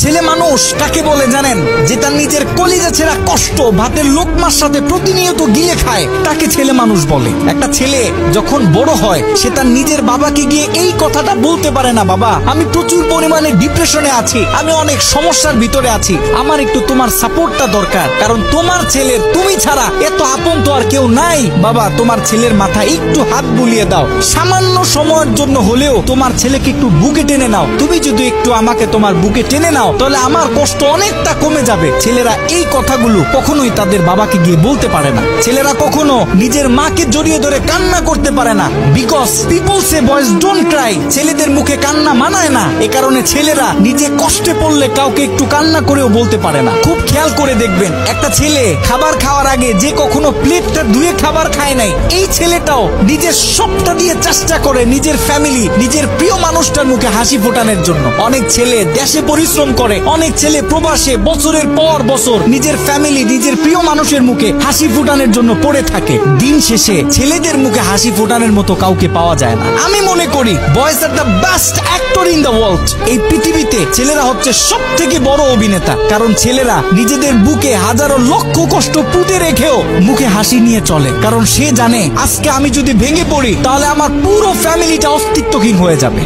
ছেলে মানুষ কাকে বলে জানেন? যে তার নিজের কলিজা ছেঁড়া কষ্ট ভাতের লোকমার সাথে প্রতিনিয়ত গিলে খায়, তাকে ছেলে মানুষ বলে। একটা ছেলে যখন বড় হয় সে তার নিজের বাবাকে গিয়ে এই কথাটা বলতে পারে না, বাবা আমি প্রচুর পরিমাণে ডিপ্রেশনে আছি, আমি অনেক সমস্যার ভিতরে আছি, আমার একটু তোমার সাপোর্টটা দরকার, কারণ তোমার ছেলের তুমি ছাড়া এত আপন তো আর কেউ নাই। বাবা তোমার ছেলের মাথায় একটু হাত বুলিয়ে দাও, সামান্য সময়ের জন্য হলেও তোমার ছেলেকে একটু বুকে টেনে নাও। তুমি যদি একটু আমাকে তোমার বুকে টেনে নাও তাহলে আমার কষ্ট অনেকটা কমে যাবে। ছেলেরা এই কথাগুলো কখনোই তাদের বাবাকে গিয়ে বলতে পারে না। ছেলেরা কখনো নিজের মাকে জড়িয়ে ধরে কান্না করতে পারে না, because people say boys don't Cry. ছেলেদের মুখে কান্না মানায় না, এ কারণে ছেলেরা নিজে কষ্টে পড়লে কাউকে একটু কান্না করেও বলতে পারে না। খুব খেয়াল করে দেখবেন, একটা ছেলে খাবার খাওয়ার আগে যে কখনো প্লেটটা ধুয়ে খাবার খায় নাই, এই ছেলেটাও নিজের সবটা দিয়ে চেষ্টা করে নিজের ফ্যামিলি, নিজের প্রিয় মানুষটার মুখে হাসি ফোটানোর জন্য। অনেক ছেলে দেশে পরিশ্রম করে, অনেক ছেলে প্রবাসে বছরের পর বছর নিজের ফ্যামিলি, নিজের প্রিয় মানুষের মুখে হাসি ফোটানোর জন্য পড়ে থাকে। দিন শেষে ছেলেদের মুখে হাসি ফোটানোর মতো কাউকে পাওয়া যায় না। আমি মনে করি boys are the best actor in the world. এই পৃথিবীতে ছেলেরা হচ্ছে সব থেকে বড় অভিনেতা, কারণ ছেলেরা নিজেদের বুকে হাজারো লক্ষ কষ্ট পুঁতে রেখেও মুখে হাসি নিয়ে চলে, কারণ সে জানে আজকে আমি যদি ভেঙে পড়ি তাহলে আমার পুরো ফ্যামিলিটা অস্তিত্বহীন হয়ে যাবে।